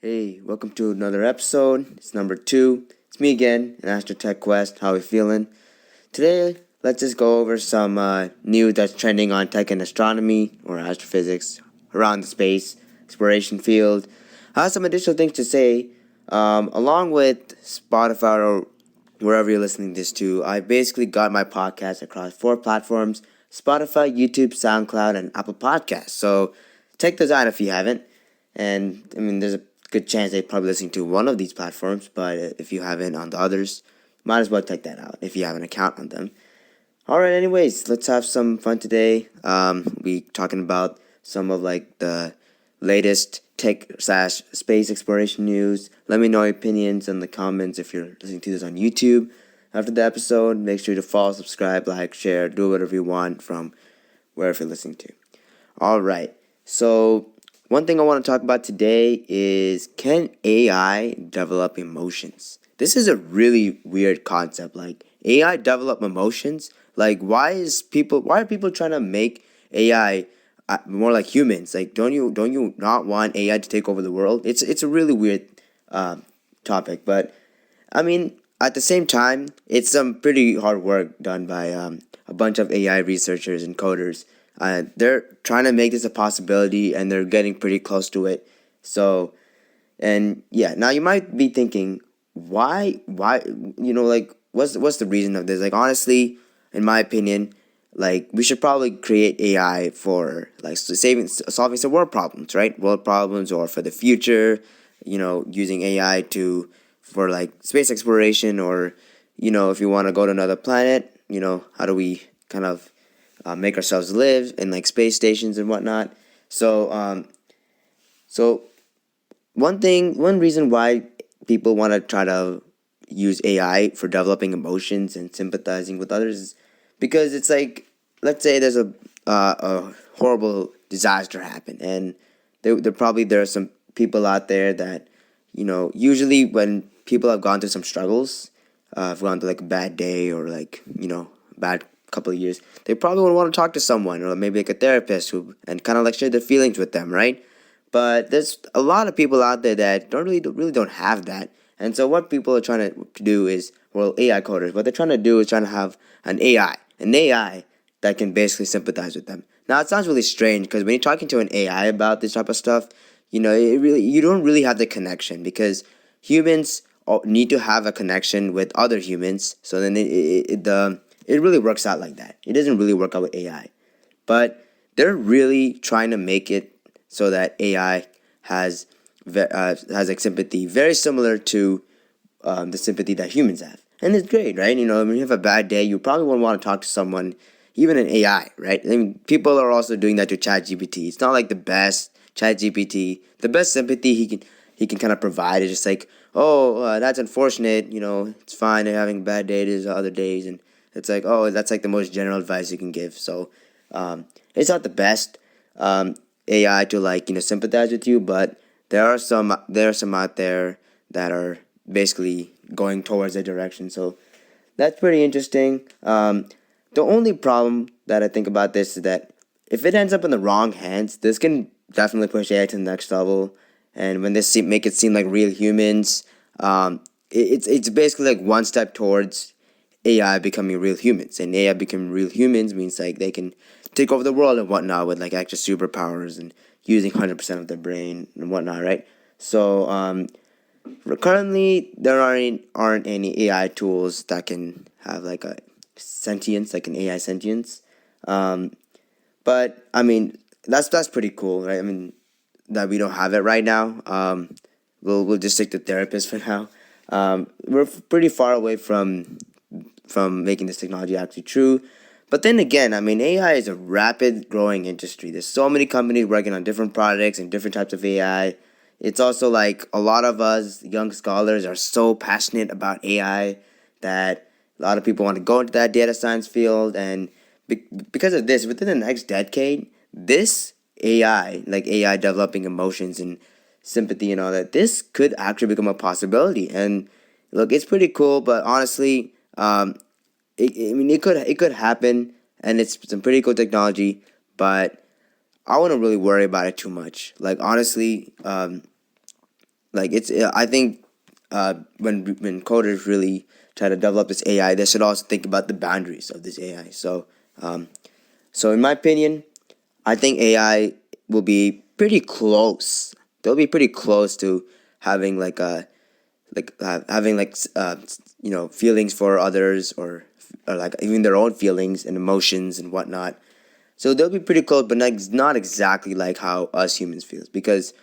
Hey, welcome to another episode. It's number 2. It's me again, an Astro Tech Quest. How we feeling? Today, let's just go over some news that's trending on tech and astronomy or astrophysics around the space exploration field. I have some additional things to say. Along with Spotify or wherever you're listening this to, I basically got my podcast across 4 platforms: Spotify, YouTube, SoundCloud, and Apple Podcasts. So check those out if you haven't. And there's a good chance they're probably listening to one of these platforms, but if you haven't on the others, might as well check that out if you have an account on them. Alright, anyways, let's have some fun today. We talking about some of the latest tech/space exploration news. Let me know your opinions in the comments if you're listening to this on YouTube. After the episode, make sure to follow, subscribe, like, share, do whatever you want from wherever you're listening to. Alright, so one thing I want to talk about today is, can AI develop emotions? This is a really weird concept. AI develop emotions? Why are people trying to make AI more like humans? Don't you not want AI to take over the world? It's a really weird topic, but at the same time, it's some pretty hard work done by a bunch of AI researchers and coders. They're trying to make this a possibility, and they're getting pretty close to it. So, and yeah, now you might be thinking, why, what's the reason of this? Honestly, in my opinion, we should probably create AI for solving some world problems, right? World problems, or for the future, using AI for space exploration, or if you want to go to another planet, how do we kind of make ourselves live in space stations and whatnot. So one reason why people want to try to use AI for developing emotions and sympathizing with others is because it's let's say there's a horrible disaster happen, and there are some people out there that usually when people have gone through some struggles, have gone through a bad day, or bad couple of years, they probably would want to talk to someone, or maybe a therapist, and kind of share their feelings with them, right? But there's a lot of people out there that don't have that. And so what people are trying to do is, AI coders, what they're trying to do is trying to have an AI that can basically sympathize with them. Now, it sounds really strange, because when you're talking to an AI about this type of stuff, you don't really have the connection, because humans need to have a connection with other humans. So then it really works out like that. It doesn't really work out with AI. But they're really trying to make it so that AI has sympathy very similar to the sympathy that humans have. And it's great, right? When you have a bad day, you probably won't want to talk to someone, even an AI, right? People are also doing that to ChatGPT. It's not the best ChatGPT. The best sympathy he can kind of provide is just that's unfortunate. It's fine. They're having a bad day. There's other days, and it's that's the most general advice you can give. So, it's not the best AI to sympathize with you, but there are some out there that are basically going towards that direction. So that's pretty interesting. The only problem that I think about this is that if it ends up in the wrong hands, this can definitely push AI to the next level. And when they make it seem like real humans, it's basically one step towards AI becoming real humans. And AI becoming real humans means they can take over the world and whatnot with extra superpowers and using 100% of their brain and whatnot, right? So currently there aren't any AI tools that can have a sentience, an AI sentience. But that's pretty cool, right? That we don't have it right now. We'll just stick to therapists for now. We're pretty far away from making this technology actually true. But then again, AI is a rapid growing industry. There's so many companies working on different projects and different types of AI. It's also a lot of us young scholars are so passionate about AI that a lot of people want to go into that data science field. And because of this, within the next decade, this AI developing emotions and sympathy and all that, this could actually become a possibility. And look, it's pretty cool, but honestly, it could happen, and it's some pretty cool technology, but I wouldn't really worry about it too much. Honestly, like it's I think when coders really try to develop this AI, they should also think about the boundaries of this AI. So in my opinion, I think AI will be pretty close. They'll be pretty close to having having feelings for others, or like even their own feelings and emotions and whatnot. So they'll be pretty close, but not exactly like how us humans feels, because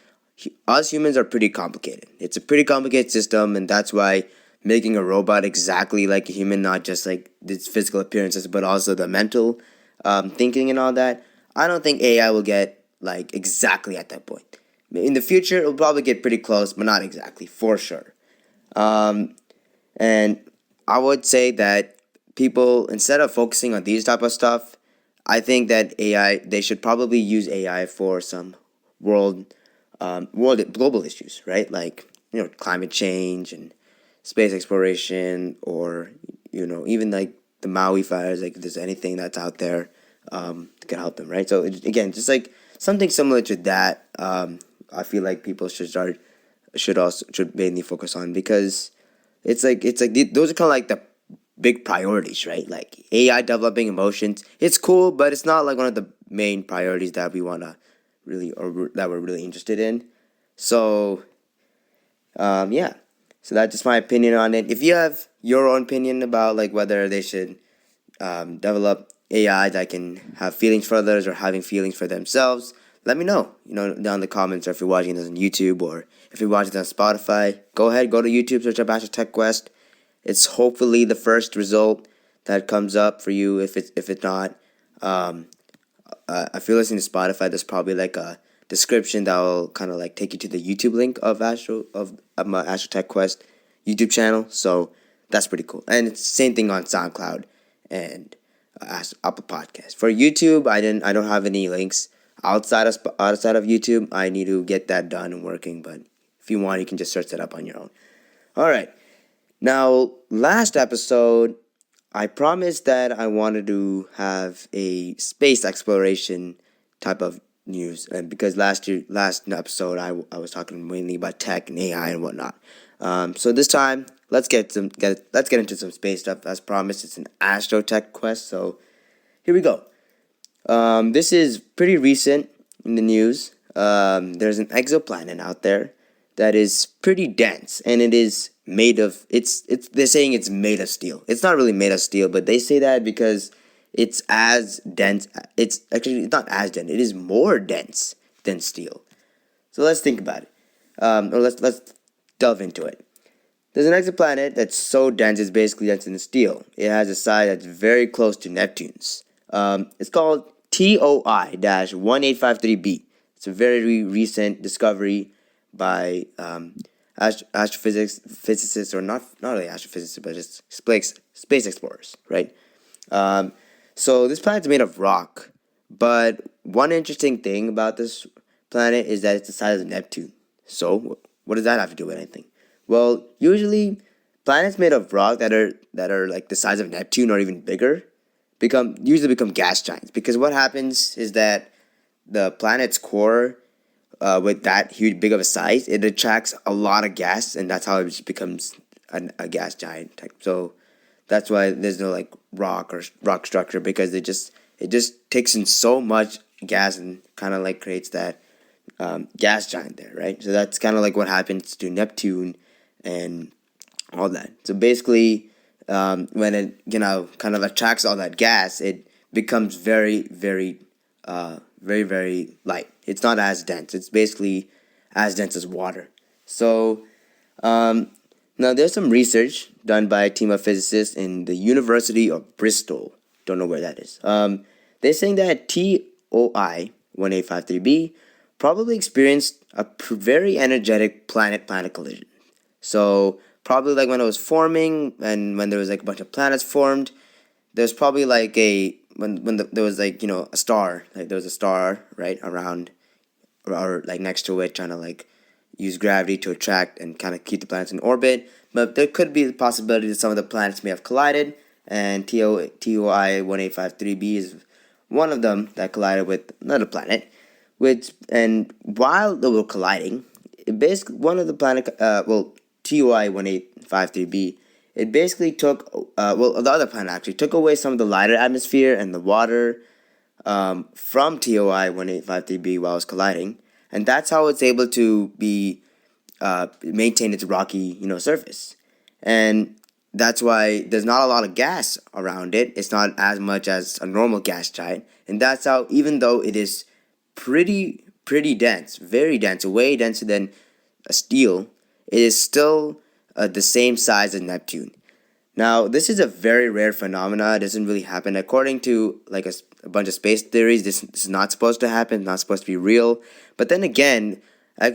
us humans are pretty complicated. It's a pretty complicated system, and that's why making a robot exactly like a human, not just like its physical appearances, but also the mental thinking and all that. I don't think AI will get like exactly at that point. In the future, it'll probably get pretty close, but not exactly, for sure. Um, and I would say that people, instead of focusing on these type of stuff, I think that they should probably use AI for some world, world global issues, right? Like climate change and space exploration, or even like the Maui fires. Like if there's anything that's out there that can help them, right? So again, just like something similar to that, I feel like people should mainly focus on, because those are kind of like the big priorities, right? Like AI developing emotions. It's cool, but it's not like one of the main priorities that we want to really, or that we're really interested in. So, yeah. So that's just my opinion on it. If you have your own opinion about like whether they should develop AI that can have feelings for others or having feelings for themselves, let me know. Down in the comments, or if you're watching this on YouTube, or if you're watching this on Spotify, go ahead, go to YouTube, search up Astro Tech Quest. It's hopefully the first result that comes up for you. If it's not, um, if you're listening to Spotify, there's probably like a description that will kind of like take you to the YouTube link of my Astro Tech Quest YouTube channel. So that's pretty cool, and it's the same thing on SoundCloud and Apple Podcast. For YouTube, I don't have any links outside of YouTube. I need to get that done and working, but if you want, you can just search that up on your own. All right. Now, last episode, I promised that I wanted to have a space exploration type of news, and because last episode I was talking mainly about tech and AI and whatnot. So this time, let's get into some space stuff. As promised, it's an Astro Tech Quest. So here we go. This is pretty recent in the news. There's an exoplanet out there that is pretty dense, and it is made of they're saying it's made of steel. It's not really made of steel, but they say that because it's as dense. It's not as dense. It is more dense than steel. So let's think about it. Or let's delve into it. There's an exoplanet that's so dense it's basically denser than steel. It has a size that's very close to Neptune's. It's called TOI-1853b. It's a very recent discovery by astrophysicists, or not really astrophysicists, but just space explorers, right? So this planet's made of rock, but one interesting thing about this planet is that it's the size of Neptune. So what does that have to do with anything? Well, usually planets made of rock that are like the size of Neptune or even bigger usually become gas giants, because what happens is that the planet's core, with that huge big of a size, it attracts a lot of gas, and that's how it just becomes a gas giant type. So that's why there's no like rock structure, because it just takes in so much gas and kind of like creates that gas giant there, right? So that's kind of like what happens to Neptune and all that. So basically, when it kind of attracts all that gas, it becomes very very light. It's not as dense. It's basically as dense as water. So now there's some research done by a team of physicists in the University of Bristol. Don't know where that is. They're saying that TOI 1853b probably experienced a very energetic planet collision. So probably like when it was forming, and when there was like a bunch of planets formed, there's probably like there was like a star, like there was a star right around, or like next to it, trying to like use gravity to attract and kind of keep the planets in orbit. But there could be the possibility that some of the planets may have collided, and TOI 1853b is one of them that collided with another planet. And while they were colliding, it basically one of the planet TOI 1853b. It basically took the other planet actually took away some of the lighter atmosphere and the water from TOI 1853b while it was colliding, and that's how it's able to be maintain its rocky surface, and that's why there's not a lot of gas around it. It's not as much as a normal gas giant, and that's how, even though it is pretty dense, very dense, way denser than a steel, it is still the same size as Neptune. Now, this is a very rare phenomena. It doesn't really happen. According to like a bunch of space theories, this is not supposed to happen, not supposed to be real. But then again,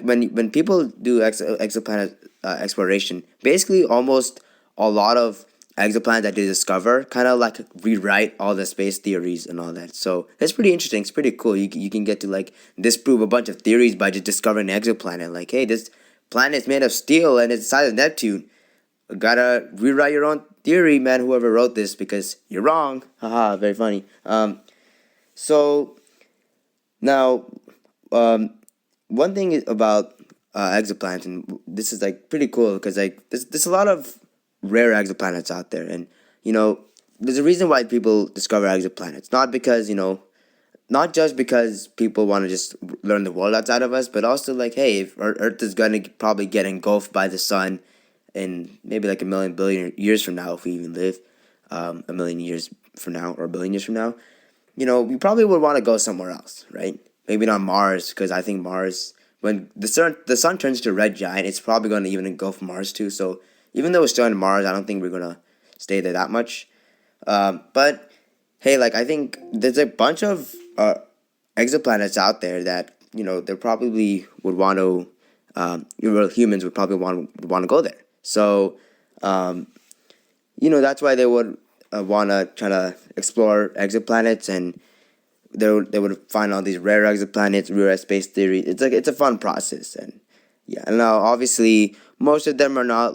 when people do exoplanet exploration, basically almost a lot of exoplanets that they discover kind of like rewrite all the space theories and all that. So it's pretty interesting. It's pretty cool. You can get to like disprove a bunch of theories by just discovering an exoplanet. Like, hey, this planet is made of steel and it's the size of Neptune. Gotta rewrite your own theory, man, whoever wrote this, because you're wrong. Haha, very funny. So now, one thing about exoplanets, and this is like pretty cool because like there's a lot of rare exoplanets out there, and there's a reason why people discover exoplanets. Not just because people want to just learn the world outside of us, but also like, hey, if Earth is gonna probably get engulfed by the sun in maybe like a million billion years from now, if we even live a million years from now or a billion years from now, we probably would want to go somewhere else, right? Maybe not Mars, because I think Mars, when the sun turns to a red giant, it's probably going to even engulf Mars too. So even though we're still on Mars, I don't think we're going to stay there that much. But hey, like I think there's a bunch of exoplanets out there that they probably would want to, humans would probably want to go there. So that's why they would want to try to explore exoplanets, and they would find all these rare exoplanets, rare space theory. It's a fun process, and yeah. And now obviously most of them are not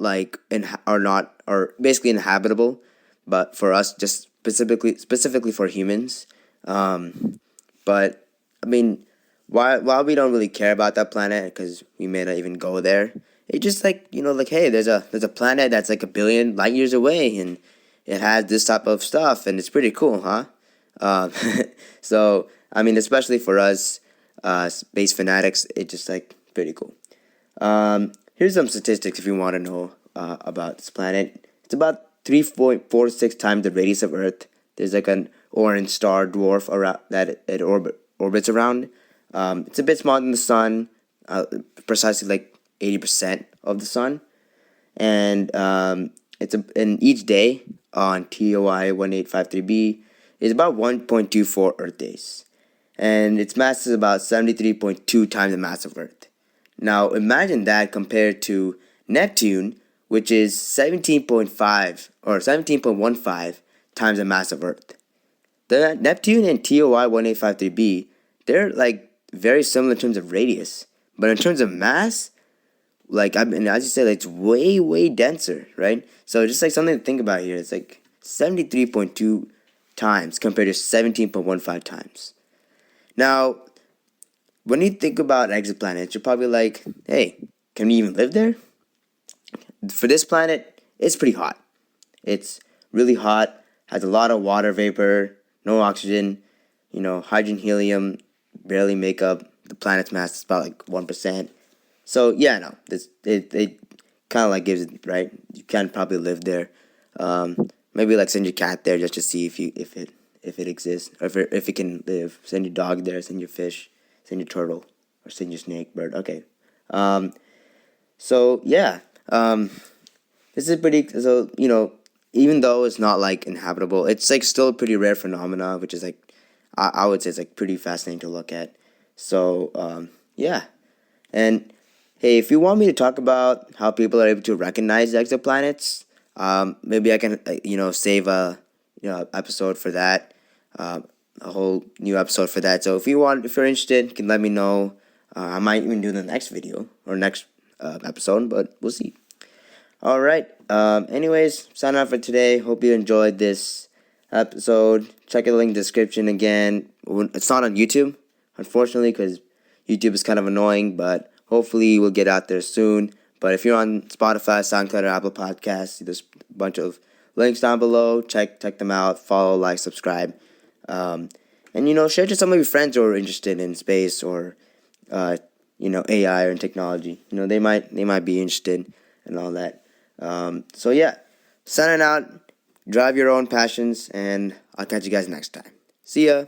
are basically inhabitable, but for us, just specifically for humans. But I mean, while we don't really care about that planet because we may not even go there, it's just like hey, there's a planet that's like a billion light years away, and it has this type of stuff, and it's pretty cool, huh? So I mean, especially for us, space fanatics, it's just like pretty cool. Here's some statistics if you want to know about this planet. It's about 3.46 times the radius of Earth. There's like an orange star dwarf around that it orbits around. It's a bit smaller than the sun, precisely like 80% of the sun, and in each day on TOI 1853b is about 1.24 Earth days, and its mass is about 73.2 times the mass of Earth. Now imagine that compared to Neptune, which is 17.5 or 17.15 times the mass of Earth. The Neptune and TOI 1853b, they're like very similar in terms of radius, but in terms of mass, like as you said, it's way denser, right? So just like something to think about here. It's like 73.2 times compared to 17.15 times. Now, when you think about exoplanets, you're probably like, hey, can we even live there? For this planet, it's pretty hot. It's really hot, has a lot of water vapor, no oxygen, hydrogen, helium barely make up the planet's mass. It's about like 1%. So yeah, no, it kind of like gives it, right. You can probably live there. Maybe like send your cat there just to see if it exists, or if it can live. Send your dog there. Send your fish. Send your turtle, or send your snake, bird. Okay. So yeah. This is pretty. So even though it's not like inhabitable, it's like still a pretty rare phenomena, which is like I would say it's like pretty fascinating to look at. So yeah, and hey, if you want me to talk about how people are able to recognize exoplanets, maybe I can save a episode for that, a whole new episode for that. So if you're interested, you can let me know. I might even do the next video or next episode, but we'll see. All right. Anyways, sign off for today. Hope you enjoyed this episode. Check the link in the description again. It's not on YouTube, unfortunately, because YouTube is kind of annoying, but Hopefully we'll get out there soon. But if you're on Spotify, SoundCloud, or Apple Podcasts, there's a bunch of links down below. Check them out. Follow, like, subscribe. And, share to some of your friends who are interested in space or, AI or in technology. They might be interested in all that. So, yeah, signing out. Drive your own passions, and I'll catch you guys next time. See ya.